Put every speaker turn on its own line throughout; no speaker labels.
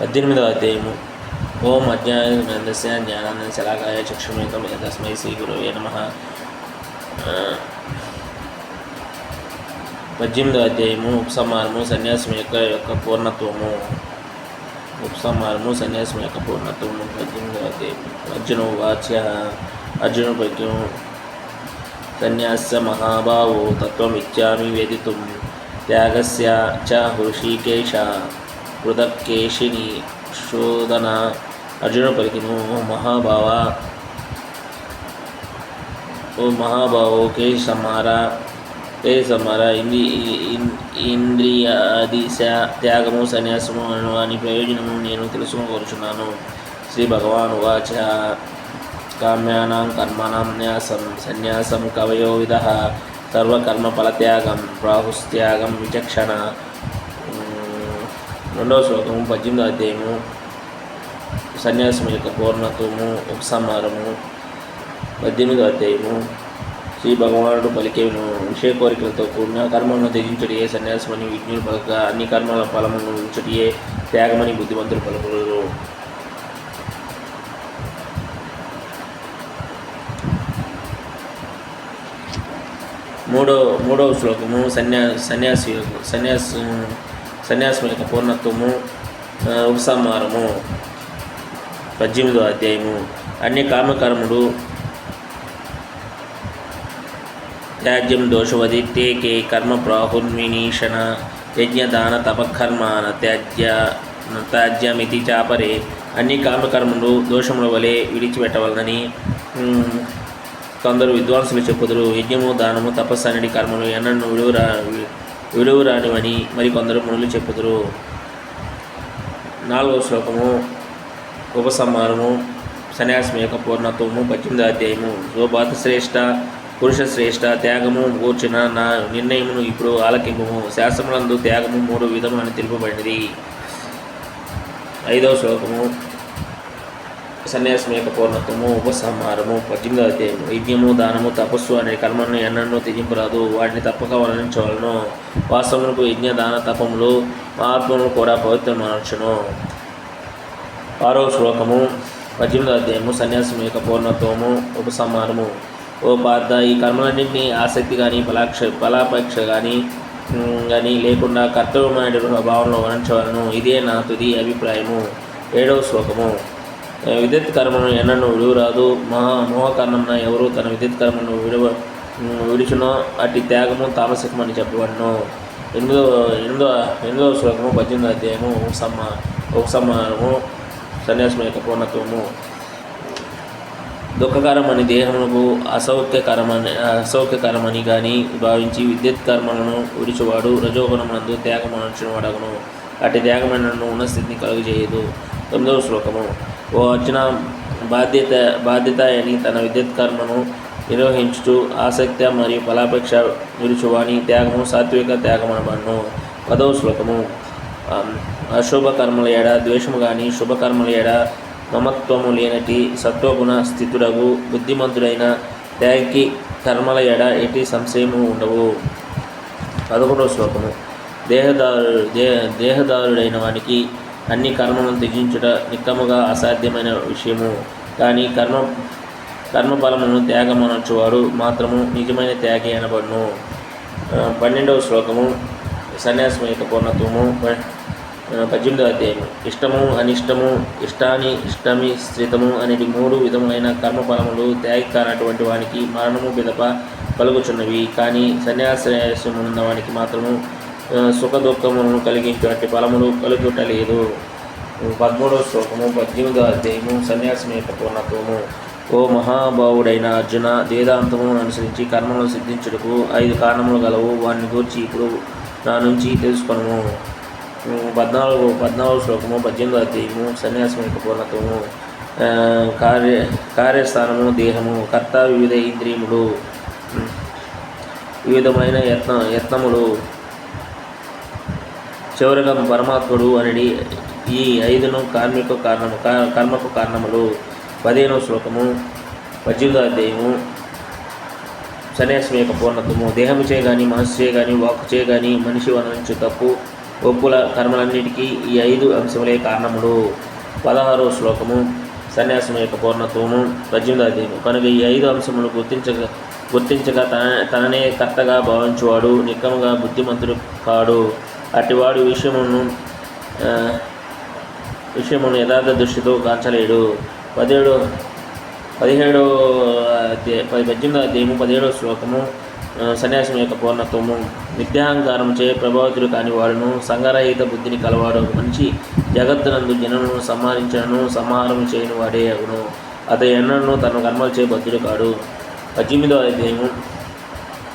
18వ అధ్యాయము. ఓం అజ్ఞానస్య జ్ఞానానంద శలాకాయ చక్షుమేకం తస్మై శ్రీ గురవే నమః. 18వ అధ్యాయము. ఉపసంహారము సన్యాసం యొక్క పూర్ణత్వము. ఉపసంహారము సన్యాసం యొక్క పూర్ణత్వము. 18వ అధ్యాయము. అర్జున వాచ్య. అర్జున పద్యం. సన్యాస మహాబాహో తత్వమిచ్చామి వేదితుం త్యాగస్య చ హృషీకేశ పృథక్కేశిని శోధన. అర్జునుడు పలికిను, ఓ మహాబాహో కేశ సంహార ఇంద్రియాదిశ త్యాగము సన్యాసము అని ప్రయోజనము నేను తెలుసుకోవచ్చున్నాను. శ్రీ భగవాన్ వాచ. కామ్యానాం కర్మణాం న్యాసం సన్యాసం కవయో విదః సర్వకర్మఫలత్యాగం ప్రాహుస్త్యాగం విచక్షణ. 2వ శ్లోకము. 18వ అధ్యాయము. సన్యాసం యొక్క పూర్ణత్వము. ఉపసంహారము. 18వ అధ్యాయము. శ్రీ భగవానుడు పలికేను, విషయ కోరికలతో కూడిన కర్మలను త్యజించుటయే సన్యాసమని విజ్ఞులు పలకగా అన్ని కర్మల ఫలమును ఉంచుటయే త్యాగమని బుద్ధిమంతులు పలుకులు. మూడవ శ్లోకము. సన్యాసం యొక్క పూర్ణత్వము. ఉపసంహారము. 18వ అధ్యాయము. అన్ని కామకర్ముడు త్యాజ్యం దోషవదిత్యేకే కర్మ ప్రాహుర్వినీషణ యజ్ఞదాన తపకర్మాన త్యాజ్యమితి చాపరే. అన్ని కామకర్మలు దోషముల వలె విడిచిపెట్టవలనని కొందరు విద్వాంసులు చెప్పుదురు. యజ్ఞము దానము తపస్సు అనేది కర్మలు ఎన్నడూ విడువరానివని మరికొందరు మునులు చెప్పుదురు. 4వ శ్లోకము. ఉపసంహారము సన్యాసం యొక్క పూర్ణత్వము. 18వ అధ్యాయము. సోబాత శ్రేష్ఠ పురుష శ్రేష్ఠ త్యాగము కూర్చున్న నా నిర్ణయమును ఇప్పుడు ఆలకింపుము. శాస్త్రములందు త్యాగము 3 విధములని తెలుపబడినది. 5వ శ్లోకము. సన్యాసం యొక్క పూర్ణత్వము. ఉపసంహారము. 18వ అధ్యాయము. యజ్ఞము దానము తపస్సు అనే కర్మలను ఎన్నడూ త్యజింపరాదు, వాటిని తప్పక వర్ణించవలను. వాస్తవములకు యజ్ఞ దాన తపములు ఆత్మను కూడా పవిత్రమనర్చును. 6వ శ్లోకము. 18వ అధ్యాయము. సన్యాసం యొక్క పూర్ణత్వము. ఉపసంహారము. ఓ పార్థ, ఈ కర్మలన్నింటినీ ఆసక్తి కానీ ఫలాపేక్ష కానీ లేకుండా కర్తవ్యమైన భావంలో వర్ణించవలను. ఇదే నా తుది అభిప్రాయము. 7వ శ్లోకము. విద్యుత్ కర్మను ఎన్నడూ విడువరాదు. మోహకర్మన ఎవరు తన విద్యుత్ కర్మను విడిచునో అట్టి త్యాగము తామసికమని చెప్పబడను. 8వ శ్లోకము. 18వ అధ్యాయము. ఉపసంహారము సన్యాసం యొక్క పూర్ణత్వము. దుఃఖకరమని దేహమునకు అసౌఖ్యకరమని కానీ భావించి విద్యుత్ కర్మలను విడిచివాడు రజోగుణమునందు త్యాగమనర్చిన వాడగును. అట్టి త్యాగమైనను ఉన్న స్థితిని కలుగజేయదు. 9వ శ్లోకము. ఓ అర్జున, బాధ్యత అని తన విద్యుత్ కర్మను నిర్వహించుచు ఆసక్తి మరియు ఫలాపేక్ష విడుచువాని త్యాగము సాత్విక త్యాగమనబడును. 10వ శ్లోకము. అశుభ కర్మల ఎడ ద్వేషము కానీ శుభకర్మల ఎడ మమత్వము లేనటి సత్వగుణ స్థితుడగు బుద్ధిమంతుడైన త్యాగి కర్మల ఎడ ఎట్టి సంశయము ఉండవు. 11వ శ్లోకము. దేహదారుడైన వానికి అన్ని కర్మలను త్యజించుట నిక్కముగా అసాధ్యమైన విషయము. కానీ కర్మఫలమును త్యాగమనర్చువాడు మాత్రము నిజమైన త్యాగి అనబడును. 12వ శ్లోకము. సన్యాసం యొక్క పూర్ణత్వము. 18వ అధ్యాయము. ఇష్టము అనిష్టము ఇష్టమిశ్రితము అనేది 3 విధములైన కర్మఫలములు త్యాగి కానటువంటి వానికి మరణము పిదప కలుగుచున్నవి. కానీ సన్యాసమున్న వానికి మాత్రము సుఖ దుఃఖములను కలిగించేటువంటి ఫలములు కలుగుటలేదు. 13వ శ్లోకము. 18వ అధ్యాయము. సన్యాసం యొక్క పూర్ణత్వము. ఓ మహాబావుడైన అర్జున, వేదాంతమును అనుసరించి కర్మలను సిద్ధించుటకు 5 కారణములు గలవు. వాటిని గూర్చి ఇప్పుడు నా నుంచి తెలుసుకొనుము. 14వ శ్లోకము. 18వ అధ్యాయము. సన్యాసం యొక్క పూర్ణత్వము. కార్యస్థానము దేహము. కర్త వివిధ ఇంద్రియములు, వివిధమైన యత్నములు, చివరగా పరమాత్ముడు అనేది ఈ 5ను కర్మకు కారణములు. 15వ శ్లోకము. 18వ అధ్యాయము. సన్యాసం యొక్క పూర్ణత్వము. దేహము చే కానీ మనసు చే కానీ వాక్కు చే కానీ మనిషి వనరించు తప్పు ఒప్పుల కర్మలన్నిటికీ ఈ 5 అంశములే కారణములు. 16వ శ్లోకము సన్యాసం యొక్క పూర్ణత్వము. 18వ అధ్యాయము. కనుక ఈ 5 అంశములు గుర్తించక తననే కర్తగా భావించువాడు నిక్కముగా బుద్ధిమంతుడు కాడు. అట్టివాడు విషయమును యథార్థ దృష్టితో కాంచలేడు. 18వ అధ్యాయము 17వ శ్లోకము సన్యాసం యొక్క పూర్ణత్వము. విద్యాహంకారముచే ప్రభావితుడు కాని వాడును సంగరహిత బుద్ధిని కలవాడు మంచి జగత్తునందు జనమును సంహారము చేయని వాడే అగును. అతడు ఎన్నడూ తన కర్మలు చే బద్ధుడు కాడు. 18వ అధ్యాయము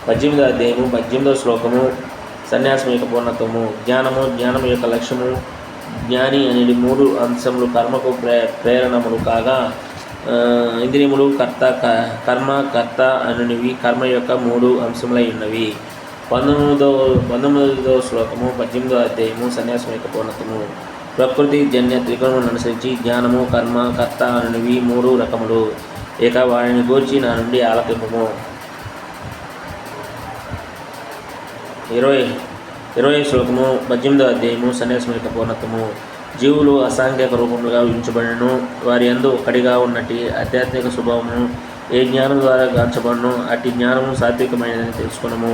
18వ శ్లోకము సన్యాసం యొక్క పూర్ణత్వము. జ్ఞానం యొక్క లక్ష్యము. జ్ఞాని అనేది 3 అంశములు కర్మకు ప్రేరణములు కాగా ఇంద్రియములు కర్త అనునివి కర్మ యొక్క 3 అంశములై ఉన్నవి. 19వ శ్లోకము 18వ అధ్యాయము సన్యాసం యొక్క పూర్ణత్వము. ప్రకృతి జన్య త్రిగుణములను అనుసరించి జ్ఞానము కర్మ కర్త అనునివి 3 రకములు. ఇక వారిని గూర్చి నా నుండి ఆలకింపుము. 20వ శ్లోకము 18వ అధ్యాయము సన్యాసం యొక్క పూర్ణత్వము. జీవులు అసాంఖ్యక రూపములుగా విభజించబడినను వారి యందు ఒక్కడిగా ఉన్నట్టి ఆధ్యాత్మిక స్వభావమును ఏ జ్ఞానం ద్వారా గాంచబడను అట్టి జ్ఞానము సాత్వికమైనదని తెలుసుకున్నాము.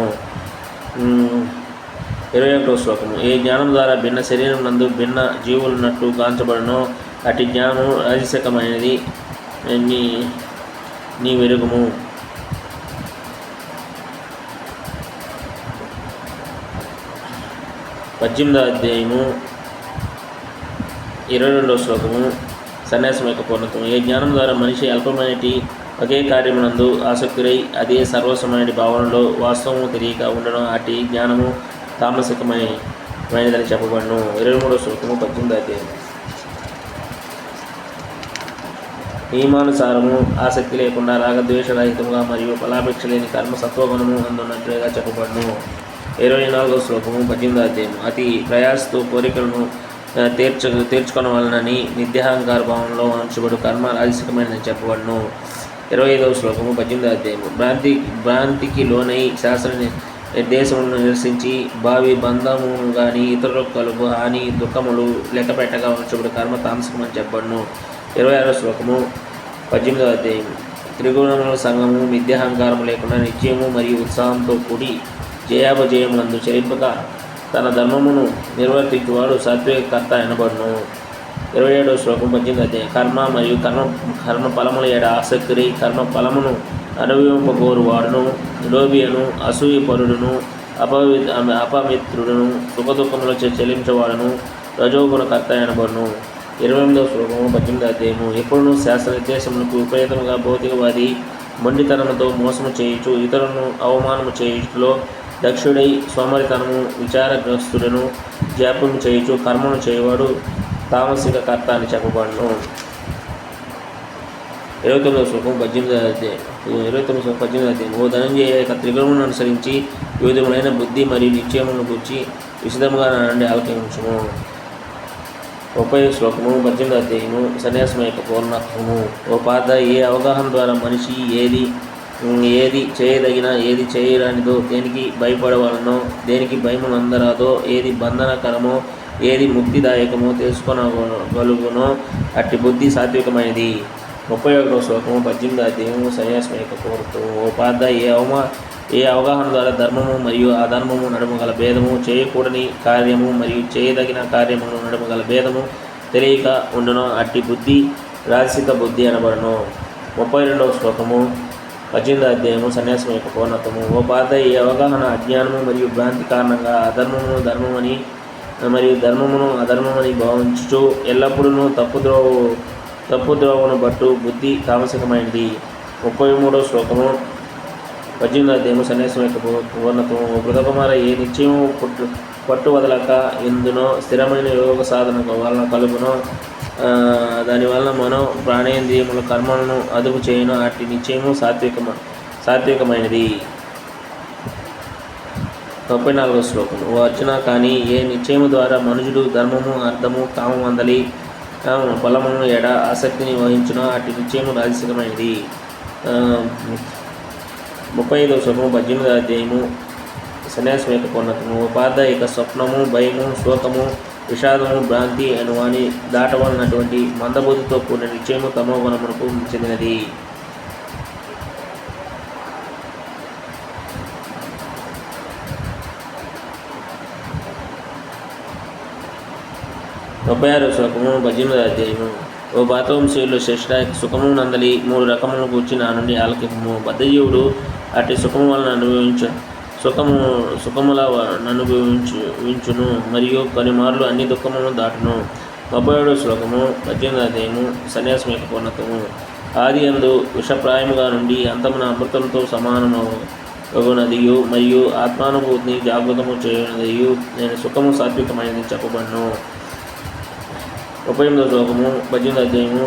21వ శ్లోకము. ఏ జ్ఞానం ద్వారా భిన్న శరీరం నందు భిన్న జీవులున్నట్టు గాంచబడను అట్టి జ్ఞానము రాజసికమైనది నీ వెలుగుము. 18వ అధ్యాయము 22వ శ్లోకము సన్యాసం యొక్క పూర్ణత్వం. ఏ జ్ఞానం ద్వారా మనిషి అల్పమైనటి ఒకే కార్యమునందు ఆసక్తులై అదే సర్వస్వమైన భావనలో వాస్తవము తెలియక ఉండడం అట్టి జ్ఞానము తామసికమైనదని చెప్పబడను. 23వ శ్లోకము 18వ అధ్యాయం. నియమానుసారము ఆసక్తి లేకుండా రాగద్వేషరహితముగా మరియు ఫలాపేక్ష లేని కర్మ సత్వగుణము అందున్నట్లుగా చెప్పబడను. 24వ శ్లోకము 18వ అధ్యాయం. అతి ప్రయాసతో కోరికలను తీర్చుకొనవలనని నిత్యాహంకార భావంలో ఉంచబడు కర్మ రాజసికమైనదని చెప్పబడను. 25వ శ్లోకము 18వ అధ్యాయము. భ్రాంతికి లోనై శాస్త్ర నిర్దేశములను నిరసించి భావి బంధమును కానీ ఇతరులకు కలుగు హాని దుఃఖములు లెక్కపెట్టగా ఉంచబడు కర్మ తామసికమని చెప్పబడను. 26వ శ్లోకము 18వ అధ్యాయము. త్రిగుణముల సంగము మిథ్యాహంకారము లేకుండా నిశ్చయము మరియు ఉత్సాహంతో కూడి జయాపజయములందు చెలింపక తన ధర్మమును నిర్వర్తించువాడు సాత్విక కర్త అనబడును. 27వ శ్లోకం 18వ అధ్యాయం. కర్మ మరియు కర్మ ఫలముల ఏడ ఆసక్తి కర్మ ఫలమును అనుభవింపకోరు వాడును లోభియను అసూయపరుడును అపమిత్రుడును సుఖదుఖముల చెల్లించేవాడును రజోగుణ కర్త అనబడును. 28వ శ్లోకము 18వ అధ్యాయము. ఎప్పుడునూ శాస్త్ర నిర్దేశములకు విపరీతముగా భౌతికవాది మొండితనముతో మోసము చేయుచు ఇతరులను అవమానము చేయుటలో దక్షుడై సోమరితనము విచారగ్రస్తులను జాప్యము చేయుచు కర్మను చేయవాడు తామసిక కర్త అని చెప్పబడును. 29వ శ్లోకం 18వ అధ్యాయం. 29వ శ్లోకం 18వ అధ్యాయం. ఓ ధనంజయ త్రిగుణములను అనుసరించి వివిధములైన బుద్ధి మరియు నిశ్చయములను గురించి విశదముగా నా నుండి ఆలకించుము. 30వ శ్లోకము 18వ అధ్యాయము సన్యాసం యొక్క పూర్ణత్వము. ఓ పాత ఏ అవగాహన ద్వారా మనిషి ఏది చేయదగిన ఏది చేయరానిదో దేనికి భయపడవలనో దేనికి భయము అందరాదో ఏది బంధనకరమో ఏది ముక్తిదాయకమో తెలుసుకొనగలుగునో అట్టి బుద్ధి సాత్వికమైనది. 31వ శ్లోకము 18వ అధ్యాయము సన్యాసం యొక్క పూర్ణత్వము. ఓ పాత ఏ అవగాహన ద్వారా ధర్మము మరియు అధర్మము నడుమగల భేదము చేయకూడని కార్యము మరియు చేయదగిన కార్యమును నడుమగల భేదము తెలియక ఉండునో అట్టి బుద్ధి రాజసిక బుద్ధి అనబడును. 32వ శ్లోకము 18వ అధ్యాయము సన్యాసం యొక్క పూర్ణత్వము. ఓ పాత ఈ అవగాహన అజ్ఞానము మరియు భ్రాంతి కారణంగా అధర్మమును ధర్మమని మరియు ధర్మమును అధర్మమని భావించుచు ఎల్లప్పుడూ తప్పు ద్రోవను బట్టు బుద్ధి తామసికమైనది. 33వ శ్లోకము 18వ అధ్యాయము సన్యాసం యొక్క పూర్ణత్వము. కృతకుమార ఏ నిశ్చయము పట్టు వదలక ఎందునో స్థిరమైన యోగ సాధన వలన కలుగునో దానివలన మనో ప్రాణేంద్రియముల కర్మలను అదుపు చేయను అట్టి నిశ్చయము సాత్వికమైనది. 34వ శ్లోకం. ఓ అర్జున కానీ ఏ నిశ్చయము ద్వారా మనుషుడు ధర్మము అర్థము కామమందలి ఫలమును ఎడ ఆసక్తిని వహించునో అట్టి నిశ్చయము రాజసికమైనది. 35వ శ్లోకము 18వ అధ్యాయము సన్యాసం యొక్క పూర్ణత్వము. ఉపాధ్యాయిక స్వప్నము, భయము, శోకము, విషాదము, భ్రాంతి అను వాని దాటవలనటువంటి మందబుద్ధితో కూడిన నిశ్చయము తమో గుణమునకు చెందినది. డెబ్బై 56వ శ్లోకము 18వ అధ్యాయము. ఓ భాతవంశీయులు శ్రేష్ఠ, సుఖము నందలి 3 రకములను గూర్చి నా నుండి ఆలకింపుము. బద్ధజీవుడు అట్టి సుఖము వలన సుఖముల అనుభవించును మరియు కొన్ని మార్లు అన్ని దుఃఖములను దాటును. 37వ శ్లోకము 18వ అధ్యాయము. సన్యాసం యొక్క పూర్ణత్వము. ఆది యందు విషప్రాయముగా నుండి అంతమున అమృతంతో సమానమగునదియు మరియు ఆత్మానుభూతిని జాగృతము చేయనదియు నేను సుఖము సాత్వికమైనది చెప్పబడును. 38వ శ్లోకము 18వ అధ్యాయము.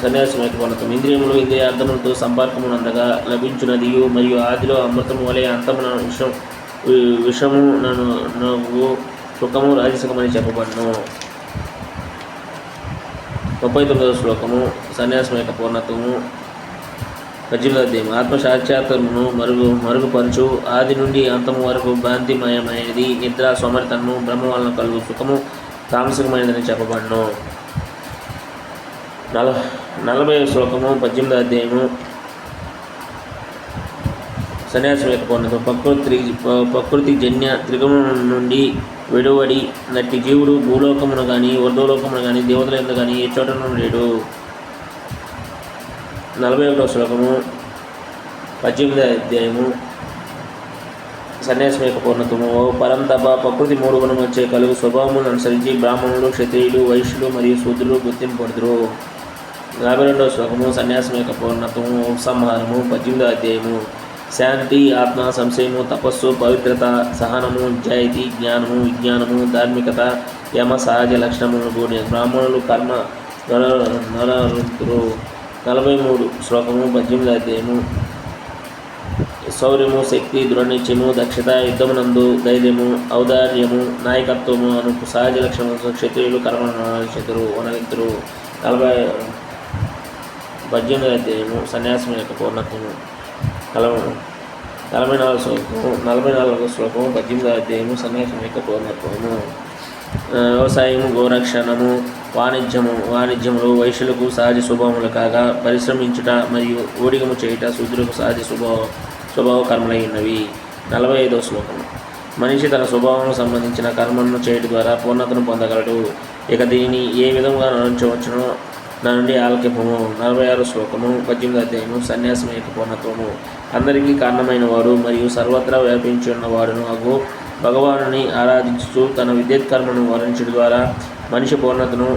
సన్యాసం యొక్క పూర్ణత్వం. ఇంద్రియములు ఇంద్రియార్థములతో సంపర్కమునందగా లభించునదియు మరియు ఆదిలో అమృతము వలె అంతమున విషము నవ్వు సుఖము రాజసుఖమని చెప్పబడును. 39వ శ్లోకము సన్యాసం యొక్క పూర్ణత్వము. 18వ అధ్యాయం. ఆత్మసాక్షాత్కారమును మరుగుపరచు ఆది నుండి అంతము వరకు భ్రాంతిమయమైనది నిద్ర, సోమరితనము, బ్రహ్మ వలన కలుగు సుఖము తామసికమైనదని చెప్పబడును. 40వ శ్లోకము 18వ అధ్యాయము. సన్యాసం యొక్క పూర్ణత్వం. ప్రకృతి జన్య త్రిగుణం నుండి విడువడి నట్టి జీవుడు భూలోకమును కానీ వర్ధోలోకమును కానీ దేవతల యందు కానీ ఏ చోటను లేడు. 41వ శ్లోకము 18వ అధ్యాయము. సన్యాసం యొక్క పూర్ణత్వము. ఓ పరంతప, ప్రకృతి 3 గుణములచే కలుగు స్వభావములను అనుసరించి బ్రాహ్మణులు, క్షత్రియులు, వైశ్యులు మరియు శూద్రులు గుర్తింపబడుదురు. 42వ శ్లోకము సన్యాసం యొక్క పూర్ణత్వము. ఉపసంహారము. 18వ అధ్యాయము. శాంతి, ఆత్మ, సంశయము, తపస్సు, పవిత్రత, సహనము, నిజాయితీ, జ్ఞానము, విజ్ఞానము, ధార్మికత, యమ సహజ లక్షణములను కూడిన బ్రాహ్మణులు కర్మ నరరుతురు. 43 శ్లోకము 18వ అధ్యాయము. శౌర్యము, శక్తి, దృఢనిశ్చయము, దక్షత, యుద్ధమునందు ధైర్యము, ఔదార్యము, నాయకత్వము అను సహజ లక్షణములతో క్షత్రియులు కర్మను వనవిత్తురు. 18వ అధ్యాయము. సన్యాసం యొక్క పూర్ణత్వము. 44వ శ్లోకము 18వ అధ్యాయము. సన్యాసం యొక్క పూర్ణత్వము. వ్యవసాయము, గోరక్షణము, వాణిజ్యములు వైశ్యులకు సహజ స్వభావములు కాగా పరిశ్రమించుట మరియు ఊడిగము చేయుట శూద్రులకు సహజ స్వభావ కర్మలై ఉన్నవి. 45వ శ్లోకము. మనిషి తన స్వభావం సంబంధించిన కర్మలను చేయడం ద్వారా పూర్ణతను పొందగలడు. ఇక దీనిని ఏ విధంగా నడుచవచ్చునో నా నుండి ఆలకింపుము. 46వ శ్లోకము 18వ అధ్యాయము. సన్యాసం యొక్క పూర్ణత్వము. అందరికీ కారణమైన వాడు మరియు సర్వత్రా వ్యాపించి ఉన్నవాడును అగు భగవానుని ఆరాధించుతూ తన విద్యుత్ కర్మను వర్ణించడం ద్వారా మనిషి పూర్ణతను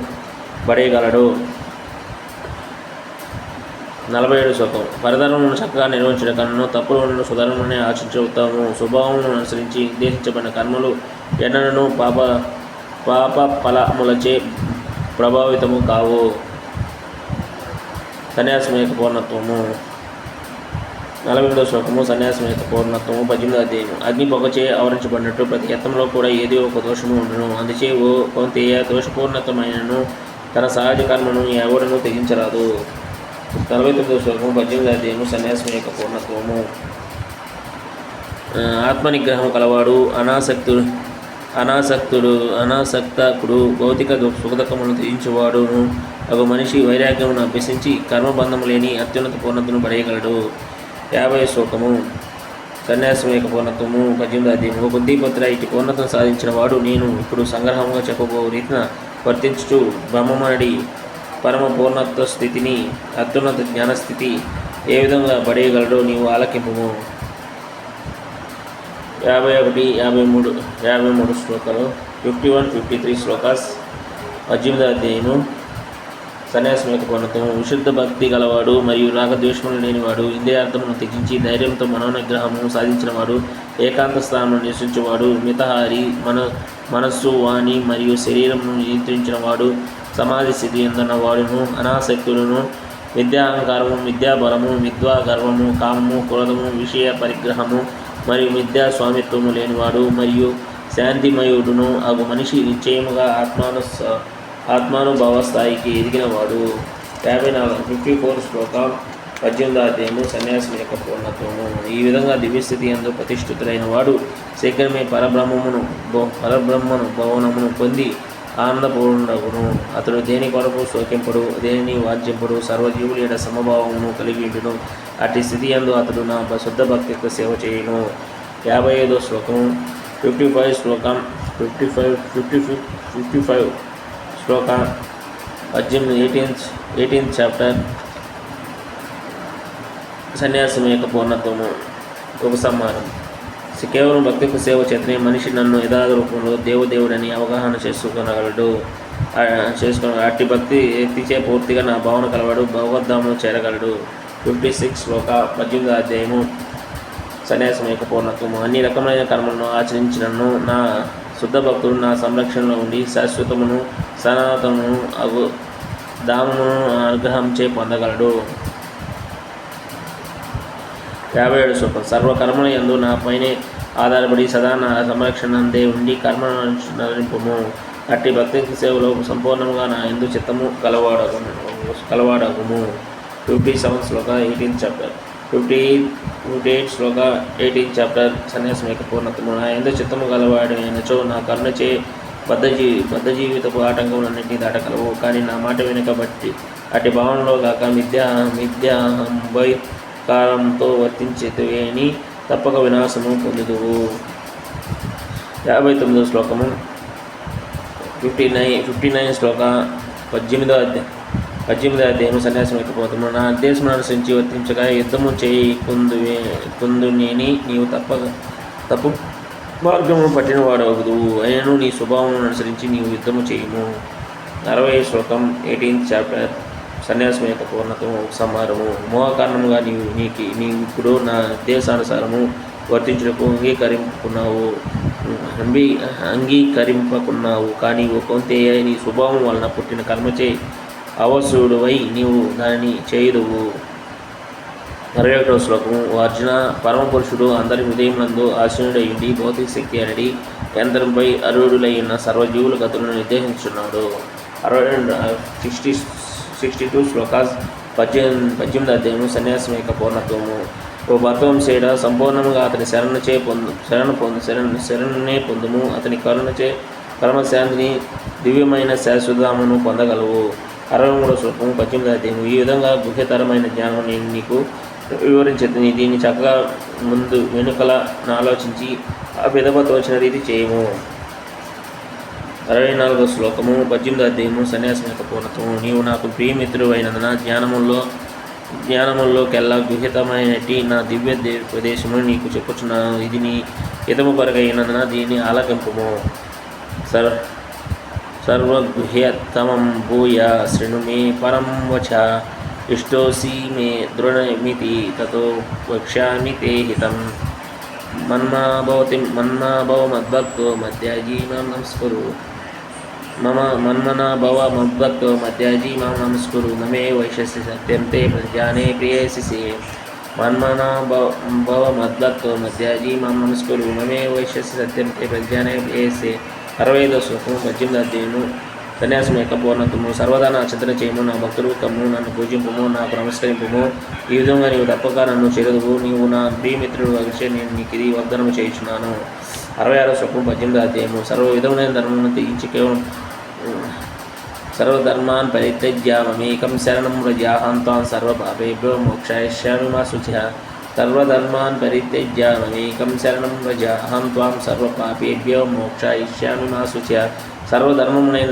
పడేయగలడు. 47వ శ్లోకం. పరధర్మమును చక్కగా నిర్వహించడం కన్నా తప్పులను సుధర్మనే ఆశించవుతాము. స్వభావమును అనుసరించి నిర్దేశించబడిన కర్మలు ఎన్నడూ పాప ఫలములచే ప్రభావితము కావు. సన్యాసం యొక్క పూర్ణత్వము. 48వ శ్లోకము. సన్యాసం యొక్క పూర్ణత్వము. 18వ అధ్యాయము. అగ్ని పొగచే ఆవరించబడినట్టు ప్రతి యత్నంలో కూడా ఏదో ఒక దోషము ఉండును. అందుచే ఓ కౌంతేయ, దోషపూర్ణతమైనను తన సహజ కర్మను ఎవడను తెగించరాదు. 49వ శ్లోకము. 18వ అధ్యాయము. సన్యాసం యొక్క పూర్ణత్వము. ఆత్మనిగ్రహం కలవాడు అనాసక్తుడు భౌతిక సుఖదుఖములను త్యజించేవాడును ఒక మనిషి వైరాగ్యమును అభ్యసించి కర్మబంధము లేని అత్యున్నత పూర్ణతను పడేయగలడు. 50వ శ్లోకము. సన్యాసం యొక్క పూర్ణత్వము. 18వ అధ్యాయము. బుద్ధిపత్ర, ఇటు పూర్ణతను సాధించిన వాడు నేను ఇప్పుడు సంగ్రహంగా చెప్పబో రీతిన వర్తించుచు బ్రహ్మమనడి పరమ పూర్ణత్వ స్థితిని, అత్యున్నత జ్ఞానస్థితి ఏ విధంగా పడేయగలడో నీవు ఆలకింపుము. 51, 53 శ్లోకాలు. 51, 53 శ్లోకాస్. 18వ అధ్యాయము. సన్యాసం యొక్క పూర్ణత్వము. విశుద్ధ భక్తి గలవాడు మరియు రాగద్వేషములు లేనివాడు, ఇంద్రియార్థమును త్యజించి ధైర్యంతో మనోనిగ్రహము సాధించినవాడు, ఏకాంత స్థానంలో నివసించేవాడు, మితహారి, మనస్సు, వాణి మరియు శరీరమును నియంత్రించినవాడు, సమాధి స్థితి ఎందున్నవాడును, అనాసక్తులను, విద్యాహంకారము, విద్యాబలము, విద్వా గర్వము, కామము, క్రోధము, విషయ పరిగ్రహము మరియు మిథ్యా స్వామిత్వము లేనివాడు మరియు శాంతిమయుడును అగు మనిషి నిశ్చయముగా ఆత్మానుభవ స్థాయికి ఎదిగినవాడు. 54 శ్లోకం. 18వ అధ్యాయము సన్యాసం యొక్క పూర్ణత్వము. ఈ విధంగా దివ్యస్థితి యందు ప్రతిష్ఠితులైన వాడు శీఘ్రమే పరబ్రహ్మను భవనమును పొంది ఆనందపూర్ణగును. అతడు దేని కొరకు శోకింపడు, దేనిని వాద్యంపడు, సర్వజీవుల యొక్క సమభావమును కలిగి ఉండును. అట్టి స్థితి యందు అతడు నా శుద్ధ భక్తితో సేవ చేయును. 55వ శ్లోకం 55 శ్లోకం 55 శ్లోక 18th చాప్టర్ సన్యాసం యొక్క పూర్ణత్వము. ఉపసంహారం. కేవలం భక్తికి సేవ చేతనే మనిషి నన్ను యథార్థ రూపంలో దేవుడని అవగాహన చేసుకునగలడు. అట్టి భక్తి ఎత్తిచే పూర్తిగా నా భావన కలవాడు భగవద్ధామును చేరగలడు. 56 శ్లోక 18వ అధ్యాయము సన్యాసం యొక్క పూర్ణత్వము. అన్ని రకమైన కర్మలను ఆచరించినను నా శుద్ధ భక్తుడు నా సంరక్షణలో ఉండి శాశ్వతమును సనాతనమును అగు ధామమును అనుగ్రహంచే పొందగలడు. 57 శ్లోకం. సర్వకర్మల యందు నా పైనే ఆధారపడి సదా నా సంరక్షణందే ఉండి కర్మను నరింపుము. అట్టి భక్తి సేవలో సంపూర్ణంగా నా యందు చిత్తము కలవాడగుము. 57 శ్లోక 18th చాప్టర్ 58 శ్లోక 18th చాప్టర్ సన్యాసం యొక్క పూర్ణత్వము. నా యందు చిత్తము గలవాడినచో నా కరుణచే బద్ధ జీవితపు ఆటంకములన్నింటినీ దాటగలవు. కానీ నా మాట వెనుక బట్టి అట్టి భావనలో గాక మిథ్యాహంకారంతో వర్తించేవేని తప్పక వినాశము పొందుదువు. 59వ శ్లోకము 59 శ్లోక 18వ అధ్యాయము సన్యాసం యొక్క పూర్ణత్వము. నా ఉద్దేశమును అనుసరించి వర్తించగా యుద్ధము చేయుకుందునేని నీవు తప్పు మార్గమును పట్టిన వాడవదువు. అయినను నీ స్వభావమును అనుసరించి నీవు యుద్ధము చేయుము. 60 శ్లోకం 18th చాప్టర్ సన్యాసం యొక్క పూర్ణత్వము. ఉపసంహారము. మోహ కారణముగా నీవు ఇప్పుడు నా ఉద్దేశానుసారము వర్తించుటకు అంగీకరింపకున్నావు. కానీ ఓ కొంతేయ నీ స్వభావం వలన పుట్టిన కర్మచే అవసుడువై నీవు దానిని చేయుదువు. 61వ శ్లోకము. ఓ అర్జున, పరమపురుషుడు అందరి హృదయమునందు ఆశీనుడయుండి భౌతిక శక్తి అనేది యంత్రంపై అరుడులై ఉన్న సర్వజీవుల గతులను నిర్దేశించున్నాడు. 62 శ్లోకాస్ 18వ అధ్యాయము సన్యాసం యొక్క పూర్ణత్వము. ఓ భర్తవంశేయుడా, సంపూర్ణముగా అతని శరణనే పొందుము. అతని కరుణచే కర్మశాంతిని దివ్యమైన శాశ్వతమును పొందగలవు. 63వ శ్లోకము 18వ అధ్యాయము. ఈ విధంగా గుహ్యతరమైన జ్ఞానం నేను నీకు వివరించేది. దీన్ని చక్కగా ముందు వెనుకల ఆలోచించి ఆ పిదప తోచిన రీతి చేయము. 64వ శ్లోకము 18వ అధ్యాయము సన్యాసం యొక్క పూర్ణత్వము. నీవు నాకు ప్రియమిత్రుడు అయినందున జ్ఞానముల్లోకెల్లా గుహ్యతమైనటి నా దివ్య ప్రదేశమును నీకు చెప్పుచున్నాను. ఇది నీ హితము కొరకైనందున దీన్ని ఆలకింపుము. సర్వగుహ్యతమం భూయ శృణు మే పరం వచ ఇష్టోసి మే దృఢమితి తతో వక్ష్యామి తే హితం. మన్మాభవ మద్భక్తో మధ్యాజీ మాం నమస్కురు. మన్మనాభవ మధ్యాజీ మాం నమస్కురు. నమే వైశస్య సత్యం తే ప్రజానే ప్రియేసి. మన్మనాభవ మద్భక్తో మధ్యాజీ మాం నమస్కురు. నమే వైశస్య సత్యం తే ప్రజానే ప్రియేసి. 65వ శ్లోకము 18వ అధ్యాయము సన్యాసం యొక్క పూర్ణత్వము. సర్వదా నా చింతన చేయము, నా భక్తులు కమ్ము, నన్ను పూజింపుము, నాకు నమస్కరింపుము. ఈ విధంగా నీవు తప్పక నన్ను చేరదువు. నీవు నా ప్రియమిత్రుడు వచ్చే నేను నీకు ఇది వాగ్దానం చేయుచున్నాను. 66వ శ్లోకము 18వ అధ్యాయము. సర్వ విధములైన ధర్మమును త్యజించి కేవలం సర్వధర్మాన్ పరిత్యజ్యామేకం శరణం వ్రజాహం త్వాం సర్వపాపేభ్యో మోక్షయిష్యామి మా శుచిః. సర్వధర్మాన్ పరిత్యజ్యామేకం శరణం వ్రజాహం త్వాం సర్వపాపేభ్యో మోక్షయిష్యామి మా శుచిః. సర్వ విధములైన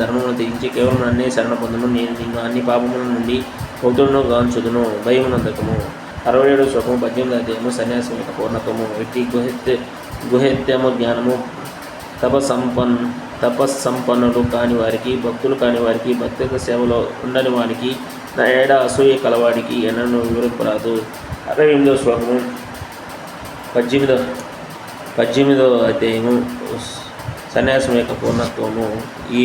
ధర్మములను త్యజించి కేవలం నన్నే శరణ పొందును. నేను నిన్ను అన్ని పాపముల నుండి ముక్తులను గాంచుదును. భయమునందకము. 67వ శ్లోకము 18వ అధ్యాయము సన్యాసం యొక్క పూర్ణత్వము. వ్యక్తి గుహ్యత్యము జ్ఞానము తపస్సంపన్నులు కాని వారికి, భక్తులు కాని వారికి, భక్తిక సేవలో ఉండని వారికి, నా ఏడ అసూయ కలవాడికి ఎన్నను వివరింపరాదు. 68వ శ్లోకము 18వ అధ్యాయము సన్యాసం యొక్క పూర్ణత్వము. ఈ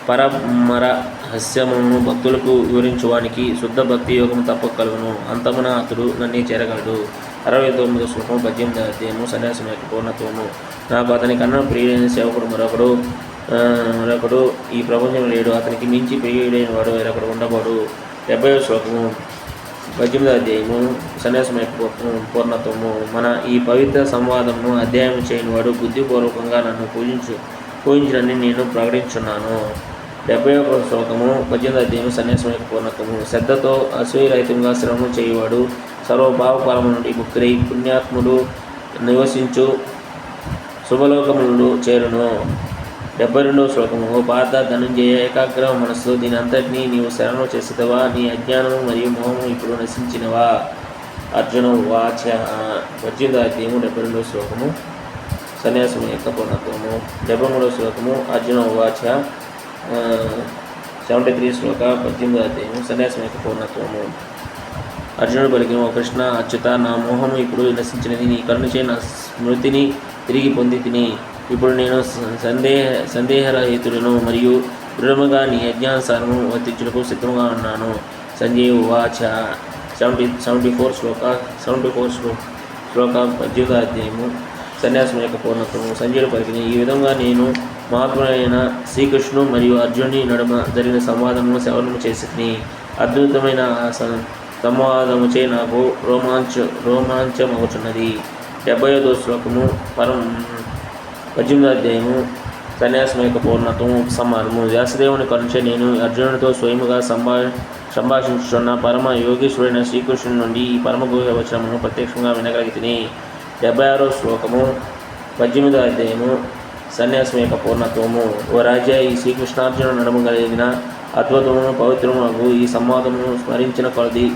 పరమర రహస్యమును భక్తులకు వివరించువానికి శుద్ధ భక్తి యోగము తప్పక కలుగును. అంతమున అతడు నన్నే చేరగలడు. 69వ శ్లోకము 18వ అధ్యాయము సన్యాసం యొక్క పూర్ణత్వము. నాకు అతని కన్నా ప్రియుడైన సేవకుడు మరొకడు మరొకడు ఈ ప్రపంచం లేడు, అతనికి మించి ప్రియుడైన వాడు వేరొకడు ఉండబడు. 70వ శ్లోకము 18వ అధ్యాయము సన్యాసం యొక్క పూర్ణత్వము. మన ఈ పవిత్ర సంవాదమును అధ్యాయం చేయనివాడు బుద్ధిపూర్వకంగా నన్ను పూజించినని నేను ప్రకటించున్నాను. 71వ శ్లోకము 18వ అధ్యాయము సన్యాసం యొక్క పూర్ణత్వము. శ్రద్ధతో అసూయరహితంగా శ్రమను చేయవాడు సర్వభావకాలము నుండి ముక్తులై పుణ్యాత్ముడు నివసించు శుభలోకములు చేరును. 72వ శ్లోకము. ఓ పార్థ ధనుంజయ, ఏకాగ్ర మనస్సు, దీని అంతటినీ నీవు శరణం చేసేదవా? నీ అజ్ఞానము మరియు మోహము ఇప్పుడు నశించినవా? అర్జున వాచ. 18వ అధ్యాయము 72వ శ్లోకము సన్యాసం యొక్క పూర్ణత్వము. 73వ శ్లోకము అర్జున వాచ. 73 శ్లోక 18వ అధ్యాయము సన్యాసం యొక్క పూర్ణత్వము. అర్జునుడు పలికిన, ఓ కృష్ణ అచ్యుత, నా మోహము ఇప్పుడు నశించినది, నీ కరుణచే నా స్మృతిని తిరిగి పొంది తిని ఇప్పుడు నేను సందేహరహితులను మరియు దృఢముగా నీ అజ్ఞానసారము వర్తించుటకు సిద్ధముగా ఉన్నాను. సంజయ్ ఉవాచ. 74 శ్లోక 18వ అధ్యాయము సన్యాసం యొక్క పూర్ణత్వము. సంజయుడు పలికిన, ఈ విధంగా నేను మహాత్ముడైన శ్రీకృష్ణుడు మరియు అర్జునుని నడుమ జరిగిన సంవాదమును శ్రవణము చేసి అద్భుతమైన సంవాదముచే నాకు రోమాంచమవుతున్నది. 75వ శ్లోకము 18వ అధ్యాయము సన్యాసం యొక్క పూర్ణత్వము ఉపసంహారము. వ్యాసదేవుని కరుణచే నేను అర్జునుడితో స్వయముగా సంభాషించుచున్న పరమ యోగీశ్వరుడైన శ్రీకృష్ణుడి నుండి ఈ పరమ గుహ్య వచనమును ప్రత్యక్షంగా వినగలిగితిని. 76వ శ్లోకము 18వ అధ్యాయము సన్యాసం యొక్క పూర్ణత్వము. ఓ రాజ్య, ఈ శ్రీకృష్ణార్జున నడుమ కలిగిన అద్భుతమును పవిత్రమునకు ఈ సంవాదమును స్మరించిన కొలది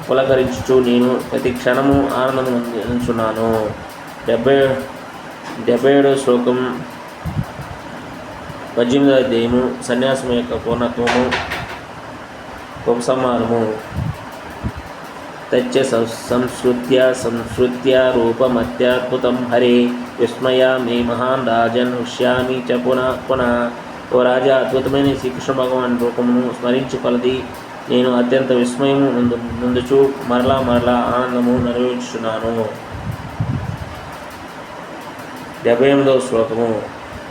పులకరించుచు నేను ప్రతి క్షణము ఆనందం అందుచున్నాను. 77వ శ్లోకం 18వ అధ్యాయము సన్యాసం యొక్క పూర్ణత్వము ఉపసంహారము. తచ్చ సంస్కృత్య రూపమత్యద్భుతం హరే విస్మయ మే మహాన్ రాజన్ హృష్యామి చ పునః. ఓ రాజా, అద్భుతమైన శ్రీకృష్ణ భగవాన్ రూపమును స్మరించు కొలది నేను అత్యంత విస్మయము ముందుచు మరలా ఆనందము అనుభవించున్నాను. 78వ శ్లోకము.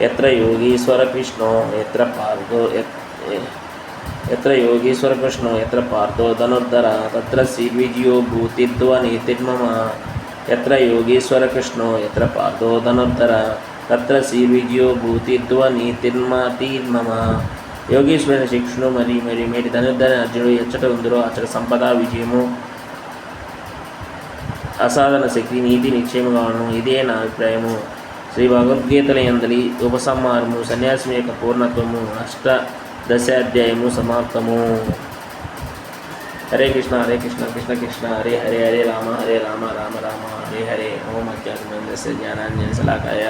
ఎత్ర యోగీశ్వర కృష్ణో ఎత్ర పార్థో ధనుర్ధర తత్ర శ్రీవిజయో భూతిర్ధ్వనితిర్మమ. ఎత్ర యోగీశ్వర కృష్ణో ఎత్ర పార్థో ధనుర్ధర తత్ర శ్రీవిజయో భూతిర్ధ్వనితిర్మమ. యోగేశ్వరుని శిక్షను మరి మేటి ధనుర్ధర అర్జునుడు ఎచ్చట ఉందరో అచ్చట సంపద, విజయము, అసాధన శక్తి, నీతి నిశ్చయముగాను. ఇదే నా అభిప్రాయము. శ్రీ భగవద్గీతల యందలి ఉపసంహారము. సన్యాసం యొక్క పూర్ణత్వము. 18వ సమాప్తము. హరే కృష్ణ కృష్ణ కృష్ణ హరే హరే, హరే రామ రామ హరే హరే. ఓం అజ్ఞానమేంద్రస్య జ్ఞానాంజన శలాకాయ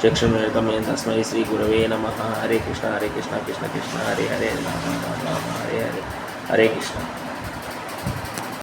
చక్షుర్మిలితం తస్మై శ్రీ గురవే నమః. హరే కృష్ణ కృష్ణ కృష్ణ హరే హరే రామ హరే హరే. హరే కృష్ణ.